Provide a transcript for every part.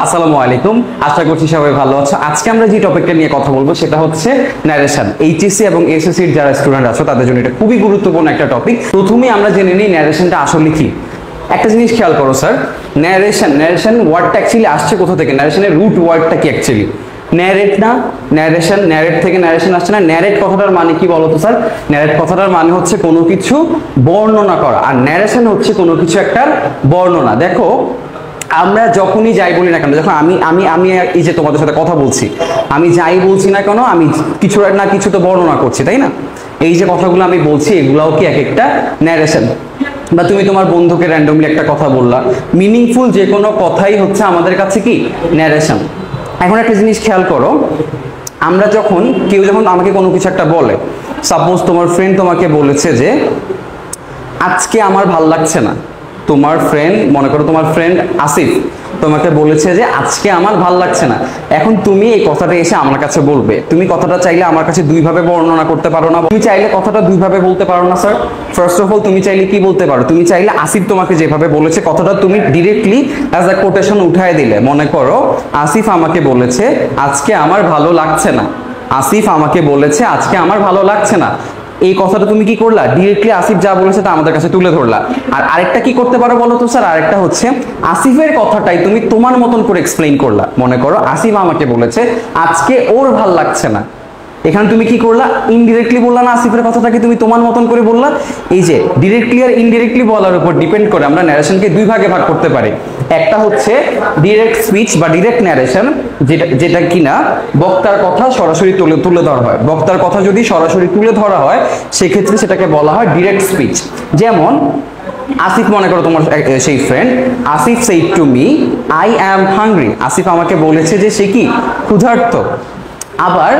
আসসালামু আলাইকুম, আশা করছি সবাই ভালো আছো। আজকে আমরা যে টপিকটা নিয়ে কথা বলবো সেটা হচ্ছে ন্যারেশন। এইচএসসি এবং এসএসসির যারা স্টুডেন্ট আছো তাদের জন্য এটা খুবই গুরুত্বপূর্ণ একটা টপিক। প্রথমেই আমরা জেনে নিই ন্যারেশনটা আসলে কি। একটা জিনিস খেয়াল করো স্যার, ন্যারেশন ওয়ার্ডটা অ্যাকচুয়ালি আসছে কোথা থেকে? ন্যারেশনের রুট ওয়ার্ডটা কি অ্যাকচুয়ালি? ন্যারেট না? ন্যারেশন, ন্যারেট থেকে ন্যারেশন আসছে না? ন্যারেট কথাটার মানে কি বলো তো স্যার? ন্যারেট কথাটার মানে হচ্ছে কোনো কিছু বর্ণনা করা, আর ন্যারেশন হচ্ছে কোনো কিছু একটা বর্ণনা। দেখো আমরা যখনই যাই বলি না কেন, যখন আমি আমি আমি এই যে তোমাদের সাথে কথা বলছি, আমি যাই বলছি না কেন, আমি কিছু না কিছু তো বর্ণনা করছি, তাই না? এই যে কথাগুলো আমি বলছি এগুলাও কি এক একটা ন্যারেশন। বা তুমি তোমার বন্ধুকে র্যান্ডমলি একটা কথা বললা, মিনিংফুল যে কোনো কথাই হচ্ছে আমাদের কাছে কি ন্যারেশন। এখন একটা জিনিস খেয়াল করো, আমরা যখন কেউ যখন আমাকে কোনো কিছু একটা বলে, সাপোজ তোমার ফ্রেন্ড তোমাকে বলেছে যে আজকে আমার ভাল লাগছে না। তোমার ফ্রেন্ড, মনে করো তোমার ফ্রেন্ড আসিফ তোমাকে বলেছে যে আজকে আমার ভাল লাগছে না। এখন তুমি এই কথাটা এসে আমার কাছে বলবে, তুমি কথাটা চাইলে আমার কাছে দুইভাবে বর্ণনা করতে পারো না? তুমি চাইলে কথাটা দুইভাবে বলতে পারো না স্যার? ফার্স্ট অফ অল তুমি চাইলে কি বলতে পারো? তুমি চাইলে আসিফ তোমাকে যেভাবে বলেছে কথাটা তুমি ডিরেক্টলি অ্যাজ আ কোটেশন উঠায় দিলে। মনে করো আসিফ আমাকে বলেছে আজকে আমার ভালো লাগছে না। আসিফ আমাকে বলেছে আজকে আমার ভালো লাগছে না। এই কথাটা তুমি কি করলা? ডিরেক্টলি আসিফ যা বলেছে তা আমাদের কাছে তুলে ধরলা। আর আরেকটা কি করতে পারো বলো তো স্যার? আরেকটা হচ্ছে আসিফের কথাটাই তুমি তোমার মতন করে এক্সপ্লেইন করলা। মনে করো আসিফ আমাকে বলেছে আজকে ওর ভাল লাগছে না। এখানে তুমি কি করলা? ইনডিরেক্টলি বললা না, আসিফের কথাটাকে তুমি তোমার মতন করে বললা। এই যে ডিরেক্টলি আর ইনডিরেক্টলি বলার উপর ডিপেন্ড করে আমরা ন্যারেশনকে দুই ভাগে ভাগ করতে পারি। একটা হচ্ছে ডিরেক্ট স্পিচ বা ডিরেক্ট ন্যারেশন, যেটা কিনা বক্তার কথা সরাসরি তুলে ধরা হয়। বক্তার কথা যদি সরাসরি তুলে ধরা হয় সেক্ষেত্রে সেটাকে বলা হয় ডিরেক্ট স্পিচ। যেমন আসিফ, মনে করো তোমার সেই friend, Asif said to me I am hungry. Asif আমাকে বলেছে যে সে কি ক্ষুধার্ত। আবার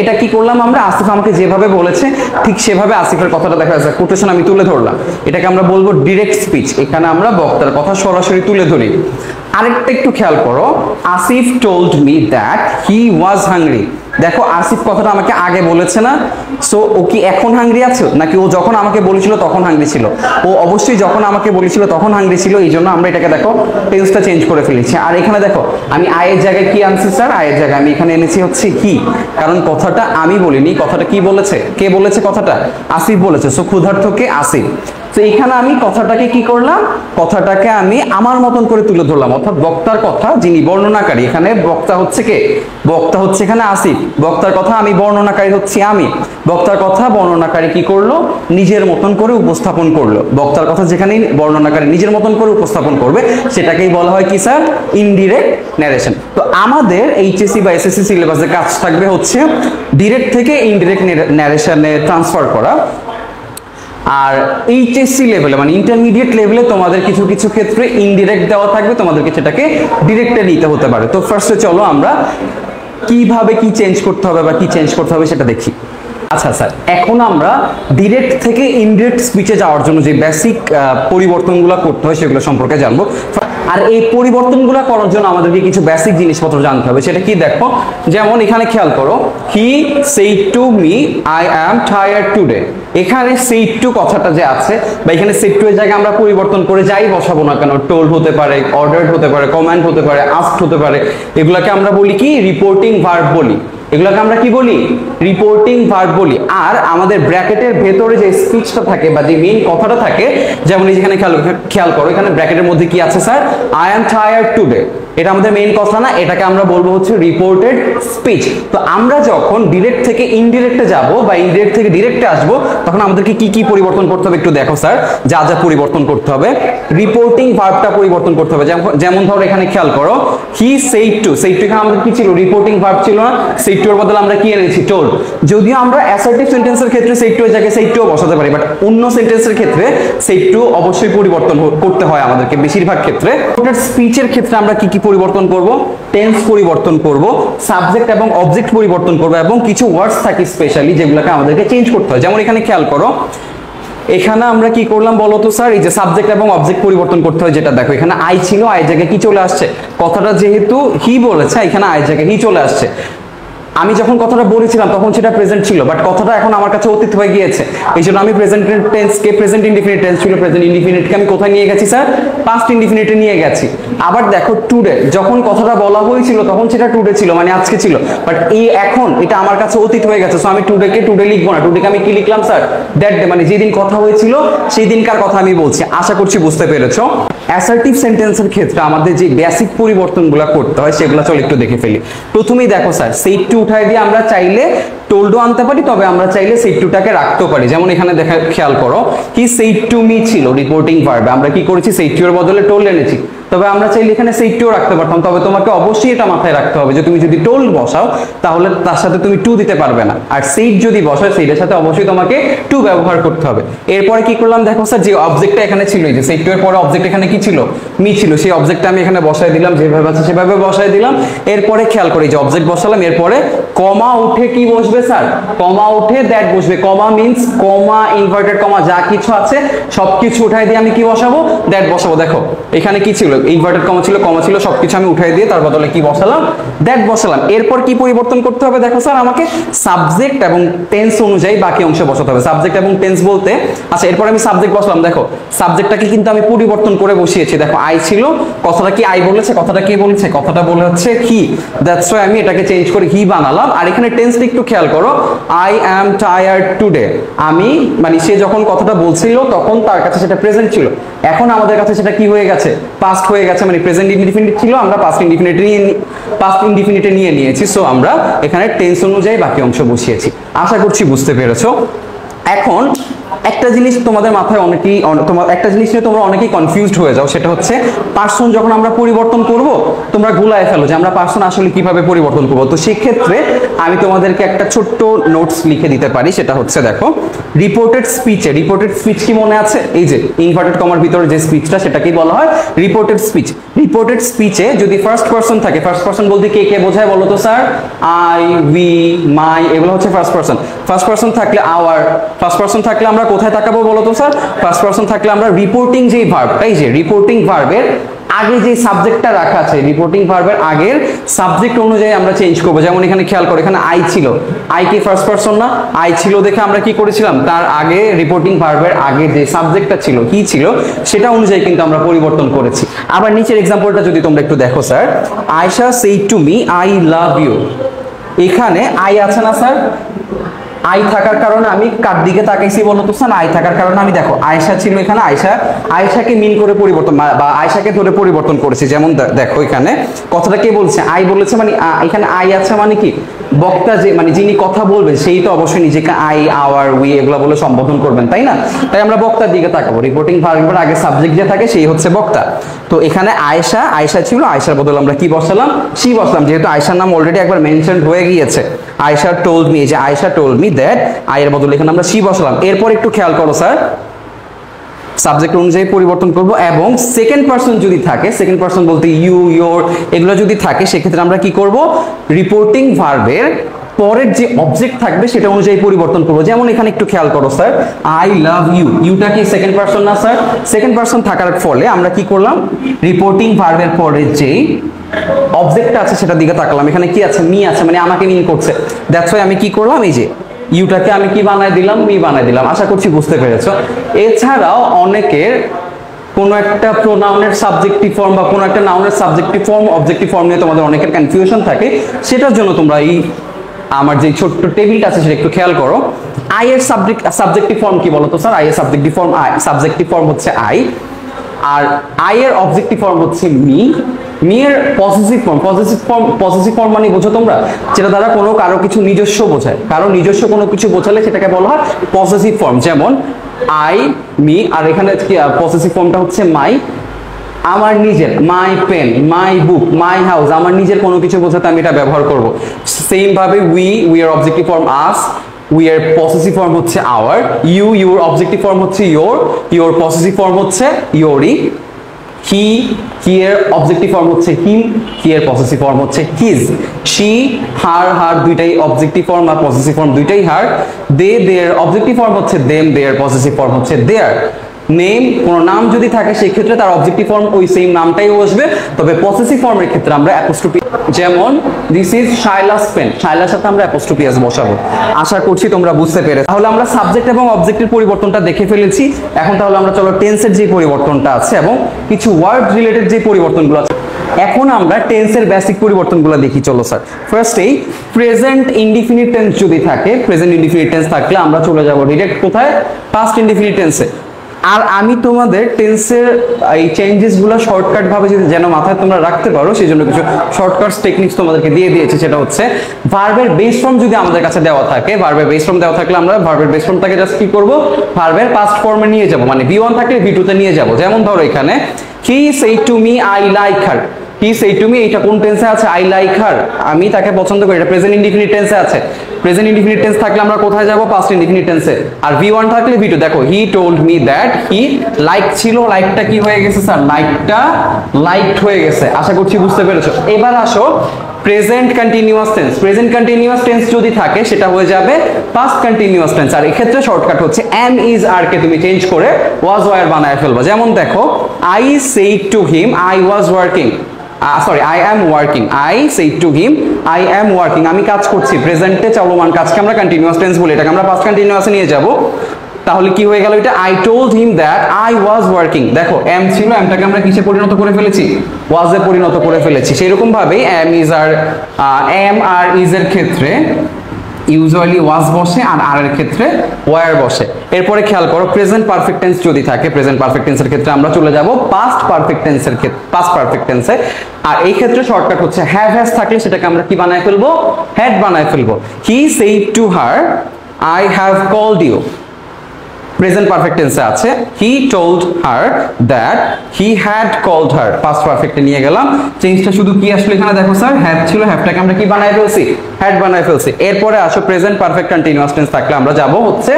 এটা কি করলাম আমরা? আসিফ আমাকে যেভাবে বলেছে ঠিক সেভাবে আসিফের কথাটা দেখা যাচ্ছে কোটেশন আমি তুলে ধরলাম। এটাকে আমরা বলবো ডিরেক্ট স্পিচ। এখানে আমরা বক্তার কথা সরাসরি তুলে ধরি। আরেকটা একটু খেয়াল করো, Asif told me that he was hungry. দেখো আসিফ কথাটা আমাকে আগে বলেছে না, সো ও কি এখন হাংরি আছে নাকি ও যখন আমাকে বলেছিল তখন হাংরি ছিল? ও অবশ্যই যখন আমাকে বলেছিল তখন হাংরি ছিল, এই জন্য আমরা এটাকে দেখো টেন্সটা চেঞ্জ করে ফেলেছি। আর এখানে দেখো আমি আয়ের জায়গায় কি আনছি স্যার? আয়ের জায়গায় আমি এখানে এনেছি হচ্ছে হি, কারণ কথাটা আমি বলিনি। কথাটা কি বলেছে? কে বলেছে কথাটা? আসিফ বলেছে। সো ক্ষুধার্ত কে? আসিফ। তো এখানে আমি কথাটাকে কি করলাম? কথাটাকে আমি আমার মতন করে তুলে ধরলাম, অর্থাৎ বক্তার কথা যিনি বর্ণনাকারী, এখানে বক্তা হচ্ছে কে? বক্তা হচ্ছে এখানে আসিফ। বক্তার কথা আমি, বর্ণনাকারী হচ্ছে আমি। বক্তার কথা বর্ণনাকারী কি করলো? নিজের মতন করে উপস্থাপন করলো। বক্তার কথা যেখানে বর্ণনাকারী নিজের মতন করে উপস্থাপন করবে সেটাকেই বলা হয় কি স্যার? Indirect narration. তো আমাদের এইচএসসি বা এসএসসি সিলেবাসে কাজ থাকবে হচ্ছে ডিরেক্ট থেকে ইনডিরেক্ট ন্যারেশনে ট্রান্সফার করা। আর এইচএসসি লেভেলে মানে ইন্টারমিডিয়েট লেভেলে তোমাদের কিছু কিছু ক্ষেত্রে ইনডিরেক্ট দেওয়া থাকবে, তোমাদেরকে সেটাকে ডিরেক্টে নিতে হতে পারে। তো ফার্স্টে চলো আমরা কিভাবে কি চেঞ্জ করতে হবে বা কি চেঞ্জ করতে হবে সেটা দেখি। আচ্ছা স্যার, এখন আমরা ডিরেক্ট থেকে ইনডিরেক্ট স্পিচে যাওয়ার জন্য যে বেসিক পরিবর্তনগুলো করতে হয় সেগুলো সম্পর্কে জানবো। আর এই পরিবর্তনগুলো করার জন্য আমাদেরকে কিছু বেসিক জিনিসপত্র জানতে হবে। সেটা কি দেখো, যেমন এখানে খেয়াল করো, he said to me I am tired today. এখানে সেইড টু কথাটা যে আছে বা এখানে সেইড টু এর জায়গায় আমরা পরিবর্তন করে যাই বসাবো না কেন, টোল্ড হতে পারে, অর্ডার্ড হতে পারে, কমান্ড হতে পারে, আস্কড হতে পারে, এগুলাকে আমরা বলি কি? রিপোর্টিং ভার্ব বলি। এগুলোকে আমরা কি বলি? রিপোর্টিং ভার্ব বলি। আর আমাদের ব্র্যাকেটের ভেতরে যে স্পিচটা থাকে বা যে মেইন কথাটা থাকে, যেমন এই যেখানে খেয়াল করো, এখানে ব্র্যাকেটের মধ্যে কি আছে sir? I am tired today. এটা আমাদের মেইন কথা না, এটাকে আমরা বলবো হচ্ছে রিপোর্টেড স্পিচ। তো আমরা যখন ডিরেক্ট থেকে ইনডিরেক্টে যাব বা ইনডিরেক্ট থেকে ডিরেক্টে আসবো তখন আমাদেরকে কি কি পরিবর্তন করতে হবে একটু দেখো স্যার। যা যা পরিবর্তন করতে হবে, রিপোর্টিং ভার্বটা পরিবর্তন করতে হবে। যেমন ধরো এখানে খেয়াল করো, he said to. Said to এখানে আমাদের কি ছিল? রিপোর্টিং ভার্ব ছিল না? সেইড টু এর বদলে আমরা কি এনেছি? টোল্ড। যদিও আমরা অ্যাসার্টিভ সেন্টেন্সের ক্ষেত্রে সেইড টু এর জায়গায় সেইড টু বসাতে পারি, বাট অন্য সেন্টেন্সের ক্ষেত্রে সেইড টু অবশ্যই পরিবর্তন করতে হয় আমাদেরকে বেশিরভাগ ক্ষেত্রে। স্পিচের ক্ষেত্রে আমরা কি কি পরিবর্তন করব? টেন্স পরিবর্তন করব, সাবজেক্ট এবং অবজেক্ট পরিবর্তন করব, এবং কিছু ওয়ার্ডস থাকে স্পেশালি যেগুলোকে আমাদেরকে চেঞ্জ করতে হয়। যেমন এখানে খেয়াল করো, এখানে আমরা কি করলাম বলো তো স্যার? এই যে সাবজেক্ট এবং অবজেক্ট পরিবর্তন করতে হয়, যেটা দেখো এখানে আই ছিল, আই জায়গায় কি চলে আসছে? কথাটা যেহেতু হি বলেছে এখানে আই জায়গায় হি চলে আসছে। আমি যখন কথাটা বলেছিলাম তখন সেটা প্রেজেন্ট ছিল, বাট কথাটা এখন আমার কাছে অতীত হয়ে গিয়েছে। এই জন্য আমি প্রেজেন্ট টেন্সকে, প্রেজেন্ট ইনডিফিনিট টেন্স ছিল, প্রেজেন্ট ইনডিফিনিটকে আমি কোথায় নিয়ে গেছি স্যার? পাস্ট ইনডিফিনিটে নিয়ে গেছি। আবার দেখো টুডে, যখন কথাটা বলা হয়েছিল তখন সেটা টুডে ছিল, মানে আজকে ছিল, বাট এই এখন এটা আমার কাছে অতীত হয়ে গেছে, সো আমি টুডেকে টুডে লিখবো না, টুডেকে আমি কি লিখলাম স্যার, দ্যাট ডে, মানে যেদিন কথা হয়েছিল সেই দিনকার কথা আমি বলছি। আশা করছি বুঝতে পেরেছো। অ্যাসার্টিভ সেন্টেন্সের ক্ষেত্রে আমাদের যে বেসিক পরিবর্তনগুলো করতে হয় সেগুলো চল একটু দেখে ফেলি। প্রথমেই দেখো স্যার, সেইড টু উঠাই দিয়ে আমরা চাইলে টোল্ডও আনতে পারি, তবে আমরা চাইলে সেইড টুটাকে রাখতেও পারি। যেমন এখানে দেখা খেয়াল করো, হি সেইড টু মি ছিল রিপোর্টিং ভার্বে, আমরা কি করেছি সেইড টু এর বদলে টোল্ড এনেছি, তবে আমরা চাইলে এখানে সেইড টু রাখতে পারতাম, তবে তোমাকে অবশ্যই এটা মাথায় রাখতে হবে যে তুমি যদি টোল্ড বসাও তাহলে তার সাথে তুমি টু দিতে পারবে না, আর সেইড যদি বসাও সেইডের সাথে অবশ্যই তোমাকে টু ব্যবহার করতে হবে। এরপরে কি করলাম দেখো স্যার, যে অবজেক্টটা এখানে ছিল, এই যে সেইড টু এর পরে অবজেক্ট এখানে কি ছিল, মি ছিল, সেই অবজেক্টটা আমি এখানে বসাই দিলাম, যেভাবে আছে সেভাবে বসাই দিলাম। এরপরে খেয়াল করি যে অবজেক্ট বসালাম, এরপরে কমা উঠে কি বসবে স্যার, কমা উঠে দ্যাট বসবে। কমা মিন্স কমা, ইনভার্টেড কমা, যা কিছু আছে সবকিছু উঠাই দিয়ে আমি কি বসাবো, দ্যাট বসাবো। দেখো এখানে কি ছিল, ইনভার্টেড কমা ছিল, কমা ছিল, সবকিছু আমি উঠাই দিয়ে তার বদলে কি বসালাম, দ্যাট বসালাম। এরপর কি পরিবর্তন করতে হবে দেখো স্যার, আমাকে সাবজেক্ট এবং টেন্স অনুযায়ী বাকি অংশে বসাতে হবে। সাবজেক্ট এবং টেন্স বলতে, আচ্ছা এরপর আমি সাবজেক্ট বসালাম, দেখো সাবজেক্টটাকে কিন্তু আমি পরিবর্তন করে বসিয়েছি। দেখো আই ছিল, কথাটা কি আই বলেছে, কথাটা কি বলেছে, কথাটা বলে হচ্ছে হি, দ্যাটস ওয়াই আমি এটাকে চেঞ্জ করে হি বানালাম। আর এখানে টেন্সটা একটু খেয়াল করো, আই অ্যাম টায়ার্ড টুডে, আমি মানে সে যখন কথাটা বলছিল তখন তার কাছে সেটা প্রেজেন্ট ছিল, এখন আমাদের কাছে সেটা কি হয়ে গেছে, পাস্ট হয়ে গেছে, মানে প্রেজেন্ট ইনডিফিনিট ছিল, আমরা পাস্ট ইনডিফিনিটে নিয়ে নিয়েছি। সো আমরা এখানে টেন্স অনুযায়ী বাকি অংশ বসিয়েছি। আশা করছি বুঝতে পেরেছো। এখন একটা জিনিস তোমাদের মাথায় অনেকেই, একটা জিনিস নিয়ে তোমরা অনেকেই কনফিউজড হয়ে যাও, সেটা হচ্ছে পার্সন যখন আমরা পরিবর্তন করব তোমরা গুলায় ফেলো যে আমরা পার্সন আসলে কিভাবে পরিবর্তন করব। তো সেই ক্ষেত্রে আমি তোমাদেরকে একটা ছোট্ট নোটস লিখে দিতে পারি, সেটা হচ্ছে দেখো রিপোর্টেড স্পিচে, রিপোর্টেড স্পিচ কি মনে আছে, এই যে ইনভার্টেড কমার ভিতরে যে স্পিচটা সেটাকেই বলা হয় রিপোর্টেড স্পিচ। রিপোর্টেড স্পিচে যদি ফার্স্ট পার্সন থাকে, ফার্স্ট পার্সন বলতে কে কে বোঝায় বলো তো স্যার, আই, উই, মাই, এগুলো হচ্ছে ফার্স্ট পার্সন। ফার্স্ট পার্সন থাকলে আওয়ার, ফার্স্ট পার্সন থাকলে আমরা কোথায় তাকাবো বলো তো স্যার, ফার্স্ট পার্সন থাকলে আমরা রিপোর্টিং যেই ভার্বটা, এই যে রিপোর্টিং ভার্বের আগে যে সাবজেক্টটা রাখা আছে, রিপোর্টিং ভার্বের আগের সাবজেক্ট অনুযায়ী আমরা চেঞ্জ করবো। যেমন এখানে খেয়াল করো, এখানে আই ছিল, আই কি ফার্স্ট পারসন না, আই ছিল দেখে আমরা কি করেছিলাম, তার আগে রিপোর্টিং ভার্বের আগে যে সাবজেক্টটা ছিল কি ছিল সেটা অনুযায়ী কিন্তু আমরা পরিবর্তন করেছি। আবার নিচের এক্সাম্পলটা যদি তোমরা একটু দেখো sir, Ayesha said to me I love you, এখানে আই আছে না স্যার, আই থাকার কারণে আমি কার দিকে তাকাইছি বলো তো স্যার, আই থাকার কারণে আমি দেখো আয়েশা ছিল এখানে, আয়েশাকে মিন করে পরিবর্তন বা আয়েশাকে ধরে পরিবর্তন করেছি। যেমন দেখো এখানে কথাটা কে বলছে, আই বলেছে, মানে এখানে আই আছে মানে কি বক্তা, যে মানে যিনি কথা বলবেন সেই তো অবশ্যই নিজেকে আই, আওয়ার, উই এগুলো বলে সম্বোধন করবেন, তাই না? তাই আমরা বক্তার দিকে তাকাবো, রিপোর্টিং ভার্বের আগে সাবজেক্ট যে থাকে সেই হচ্ছে বক্তা। তো এখানে আয়েশা ছিল, আয়েশার বদলে আমরা কি বসালাম, শি বসলাম, যেহেতু আয়েশার নাম অলরেডি একবার মেনশন হয়ে গিয়েছে। আয়েশা টোল্ড মি, যে আয়েশা টোল্ড মি দ্যাট, আয়ের বদলে এখানে আমরা শি বসালাম। এরপর একটু খেয়াল করো স্যার, সাবজেক্ট অনুযায়ী পরিবর্তন করব, এবং সেকেন্ড পারসন যদি থাকে, সেকেন্ড পারসন বলতে ইউ, ইয়োর এগুলো যদি থাকে সেক্ষেত্রে আমরা কি করব, রিপোর্টিং ভার্বের পরের যে অবজেক্ট থাকবে সেটা অনুযায়ী পরিবর্তন করবো। যেমন এখানে একটু খেয়াল করো স্যার, আই লাভ ইউ, ইউটা কি সেকেন্ড পারসন না স্যার, সেকেন্ড পারসন থাকার ফলে আমরা কি করলাম, রিপোর্টিং ভার্বের পরে যেই অবজেক্টটা আছে সেটা দিকে তাকালাম, এখানে কি আছে, মি আছে, মানে আমাকে মিন করছে, দ্যাটস ওয়াই আমি কি করলাম, এই যে ইউটাকে আমি কি বানাই দিলাম, মি বানাই দিলাম। আশা করছি বুঝতে পেরেছো। এছাড়াও অনেকের কোনো একটা প্রোনাউনের সাবজেক্টিভ ফর্ম বা কোনো একটা নাউনের সাবজেক্টিভ ফর্ম, অবজেক্টিভ ফর্ম নিয়ে তোমাদের অনেকের কনফিউশন থাকে, সেটার জন্য তোমরা এই আমার যে ছোট্ট টেবিলটা আছে সেটা একটু খেয়াল করো। আই এর সাবজেক্টিভ ফর্ম কি বলো তো স্যার, আই এর subjective form I, subjective form হচ্ছে আই, আর আই এর অবজেক্টিভ ফর্ম হচ্ছে মি। মি এর পজিটিভ ফর্ম মানে বোঝো তোমরা, যেটা দ্বারা কোনো কারো কিছু নিজস্ব বোঝায়, কারো নিজস্ব কোনো কিছু বোঝালে সেটাকে বলা হয় পজিটিভ ফর্ম। যেমন আই, মি, আর এখানে পজিটিভ ফর্মটা হচ্ছে মাই, আমার নিজের, my pen, my book, my house, আমার নিজের কোনো কিছু বোঝাতে আমি এটা ব্যবহার করব। সেম ভাবে উই এর অবজেক্টিভ ফর্ম আস, উই এর পসেসিভ ফর্ম হচ্ছে আওয়ার, ইউর অবজেক্টিভ ফর্ম হচ্ছে ইওর পসেসিভ ফর্ম হচ্ছে ইওরই, হি এর অবজেক্টিভ ফর্ম হচ্ছে হিম, হি এর পসেসিভ ফর্ম হচ্ছে হিজ, শি, হার দুইটাই অবজেক্টিভ ফর্ম আর পসেসিভ ফর্ম দুইটাই হার, দে এর অবজেক্টিভ ফর্ম হচ্ছে দেম, দে এর পসেসিভ ফর্ম হচ্ছে দেয়ার, নেম, কোন নাম যদি থাকে সেই ক্ষেত্রে তার অবজেক্টিভ ফর্ম ওই সেম নামটাই বসবে, তবে পসেসিভ ফর্মের ক্ষেত্রে আমরা অ্যাপোস্ট্রোফি, যেমন দিস ইজ শাইলাস পেন, শাইলার সাথে আমরা অ্যাপোস্ট্রোফি এস বসাবো। আশা করছি তোমরা বুঝতে পেরেছো। তাহলে আমরা সাবজেক্ট এবং অবজেক্টের পরিবর্তনটা দেখে ফেলেছি। এখন তাহলে আমরা চলো টেন্সের যে পরিবর্তনটা আছে এবং কিছু ওয়ার্ড রিলেটেড যে পরিবর্তনগুলো আছে, এখন আমরা টেন্সের বেসিক পরিবর্তনগুলো দেখি। চলো স্যার, ফার্স্টেই প্রেজেন্ট ইনডিফিনিট টেন্স যদি থাকে, প্রেজেন্ট ইনডিফিনিট টেন্স থাকলে আমরা চলে যাব ডিরেক্ট কোথায়, পাস্ট ইনডিফিনিট টেন্সে। আর আমি তোমাদের টেন্সের এই চেঞ্জেস গুলো শর্টকাট ভাবে যেন মাথায় তোমরা রাখতে পারো, সেই জন্য কিছু শর্টকাট টেকনিক্স তোমাদেরকে দিয়ে দিয়েছি। সেটা হচ্ছে ভার্বের বেস ফর্ম যদি আমাদের কাছে দেওয়া থাকে, ভার্বের বেস ফর্ম দেওয়া থাকলে আমরা ভার্বের বেস ফর্মটাকে জাস্ট কি করব, ভার্বের পাস্ট ফর্মে নিয়ে যাব, মানে V1 থাকলে V2 তে নিয়ে যাব। যেমন ধরো এখানে হি said to me I like her, he said to me, এটা কোন টেন্সে আছে, আই লাইক হার, আমি তাকে পছন্দ করি, এটা প্রেজেন্ট ইনডিফিনিট টেন্সে আছে। প্রেজেন্ট ইনডিফিনিট টেন্স থাকলে আমরা কোথায় যাব, পাস্ট ইনডিফিনিট টেন্সে। আর V1 থাকলে V2, দেখো হি told me that, he like ছিল, লাইকটা কি হয়ে গেছে স্যার, লাইকটা লাইকড হয়ে গেছে। আশা করছি বুঝতে পেরেছো। এবার আসো present continuous tense. Present continuous tense যদি থাকে সেটা হয়ে যাবে পাস্ট কন্টিনিউয়াস টেন্স। আর এই ক্ষেত্রে শর্টকাট হচ্ছে এম ইজ আর কে তুমি চেঞ্জ করে ওয়াজ ওয়ার বানায় ফেলবা। যেমন দেখো I said to him I was working, sorry I am working, I said to him I am working, আমি কাজ করছি। প্রেজেন্টে চলমান কাজকে আমরা কন্টিনিউয়াস টেন্স বলি, এটাকে আমরা পাস্ট কন্টিনিউয়াসে নিয়ে যাব। তাহলে কি হয়ে গেল, এটা I told him that I was working. দেখো এম ছিল, এমটাকে আমরা কিসে পরিণত করে ফেলেছি, ওয়াজে পরিণত করে ফেলেছি। সেই রকম ভাবে am is are, am are is এর ক্ষেত্রে ইউজুয়ালি ওয়াজ বসে, আর আর এর ক্ষেত্রে ওয়ার বসে। এরপরে খেয়াল করো প্রেজেন্ট পারফেক্ট টেন্স যদি থাকে, প্রেজেন্ট পারফেক্ট টেন্সের ক্ষেত্রে আমরা চলে যাব পাস্ট পারফেক্ট টেন্সের ক্ষেত্রে, পাস্ট পারফেক্ট টেন্সে। আর এই ক্ষেত্রে শর্টকাট হচ্ছে হ্যাভ হ্যাজ থাকলে সেটাকে আমরা কি বানায় ফেলবো, হ্যাড বানায় ফেলবো। He said to her I have called you, present perfect টেন্সে আছে he told her that he had called her, past পারফেক্টে নিয়ে গেলাম। চেঞ্জটা শুধু কি আসলে এখানে দেখো স্যার, হ্যাভ ছিল, হ্যাভটাকে আমরা কি বানায় ফেলছি, হ্যাড বানায় ফেলছি। এরপরে আসো প্রেজেন্ট পারফেক্ট কন্টিনিউয়াস টেন্স থাকলে আমরা যাব হচ্ছে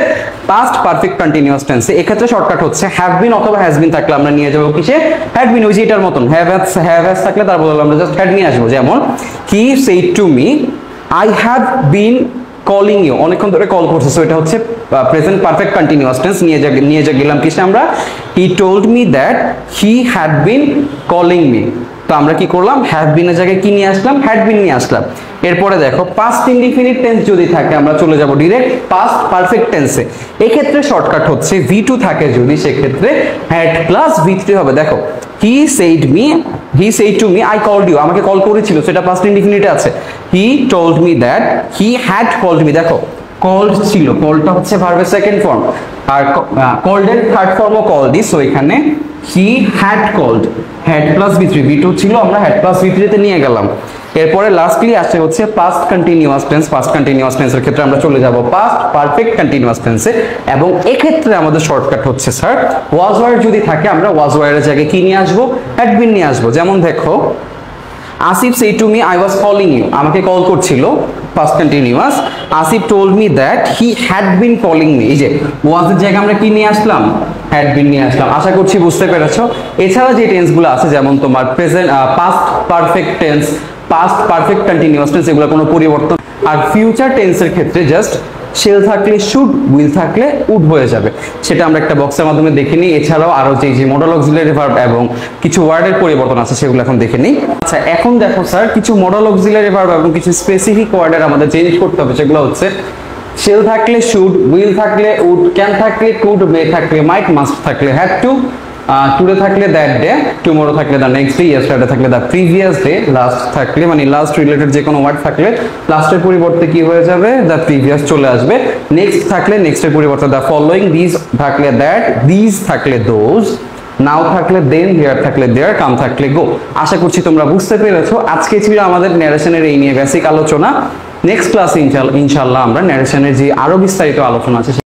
পাস্ট পারফেক্ট কন্টিনিউয়াস টেন্সে। এক্ষেত্রে শর্টকাট হচ্ছে হ্যাভ বিন অথবা হ্যাজ বিন থাকলে আমরা নিয়ে যাব কিসে, হ্যাড বিন, ওই যে এটার মতন হ্যাভ হ্যাজ থাকলে তার বদলে আমরা জাস্ট হ্যাড নিয়ে আসবো। যেমন he said to me I have been calling you, অনেকক্ষণ ধরে কল করছে, সো এটা হচ্ছে প্রেজেন্ট পারফেক্ট কন্টিনিউয়াস টেন্স। নিয়ে গেলাম কিসে আমরা, হি told me that he had been calling me. তো আমরা কি করলাম, হ্যাভ বিন এর জায়গায় কি নিয়ে আসলাম, হ্যাড বিন নিয়ে আসলাম। এরপরে দেখো পাস্ট ইনডিফিনিট টেন্স যদি থাকে আমরা চলে যাব ডিরেক্ট পাস্ট পারফেক্ট টেন্সে। এই ক্ষেত্রে শর্টকাট হচ্ছে V2 থাকে যদি, সেক্ষেত্রে হ্যাড প্লাস V3 হবে। দেখো he said to me I called you, আমাকে কল করেছিল, সেটা পাস্ট ইনডিফিনিটে আছে। He told me that he had called me, দেখো কল্ড ছিল, কলটা হচ্ছে ভার্বের সেকেন্ড ফর্ম, আর কল্ড এর থার্ড ফর্মও কল্ড, সো এখানে he had called, had plus V3, V2 ছিল, আমরা হ্যাড প্লাস V3 তে নিয়ে গেলাম। এরপরে লাস্টলি আসছে হচ্ছে past continuous tense. Past continuous টেন্সের ক্ষেত্রে আমরা চলে যাব পাস্ট পারফেক্ট কন্টিনিউয়াস টেন্সে, এবং এক্ষেত্রে আমাদের শর্টকাট হচ্ছে স্যার ওয়াজ ওয়ার যদি থাকে আমরা ওয়াজ ওয়ারের জায়গায় কি নিয়ে আসবো, হ্যাড বিন নিয়ে আসবো। যেমন দেখো Asif said to me I was calling you, আমাকে কল করছিল, past continuous. Asif told me that he had been calling me, এই যে ওয়াজের জায়গায় আমরা কি নিয়ে আসলাম, হ্যাড বিন নিয়ে আসলাম। আশা করছি বুঝতে পেরেছো। এছাড়া যে টেন্সগুলো আছে যেমন তোমার present past perfect tense, past perfect continuous tense, এগুলো কোনো পরিবর্তন। আর ফিউচার টেন্সের ক্ষেত্রে জাস্ট শেল থাকলে শুড, উইল থাকলে উড হয়ে যাবে, সেটা আমরা একটা বক্সের মাধ্যমে দেখে নিই। এছাড়াও আরো যে মডাল অক্সিলারি ভার্ব এবং কিছু ওয়ার্ডের পরিবর্তন আছে সেগুলো এখন দেখে নিই। আচ্ছা এখন দেখো স্যার কিছু মডাল অক্সিলারি ভার্ব এবং কিছু স্পেসিফিক ওয়ার্ডের আমাদের চেঞ্জ করতে হবে। সেগুলো হচ্ছে শেল থাকলে শুড, উইল থাকলে উড, ক্যান থাকলে কুড, মে থাকলে মাইট, মাস্ট থাকলে হ্যাড টু, টুডে থাকলে দ্যাট ডে, টুমরো থাকলে দ্য নেক্সট ডে, ইয়েস্টারডে থাকলে দ্য প্রিভিয়াস ডে, লাস্ট থাকলে মানে লাস্ট রিলেটেড যে কোনো ওয়ার্ড থাকলে লাস্টের পরিবর্তে কি হয়ে যাবে, দ্য প্রিভিয়াস চলে আসবে। নেক্সট থাকলে নেক্সটের পরিবর্তে দ্য ফলোইং, দিস থাকলে দ্যাট, দিস থাকলে দোজ, নাও থাকলে দেন, হিয়ার থাকলে দেয়ার, কাম থাকলে গো। আশা করছি তোমরা বুঝতে পেরেছো। আজকে ছিল আমাদের ন্যারেশনের এই নিয়ে বেসিক আলোচনা। নেক্সট ক্লাসে ইনশাআল্লাহ আমরা ন্যারেশনের যে আরো বিস্তারিত আলোচনা আছে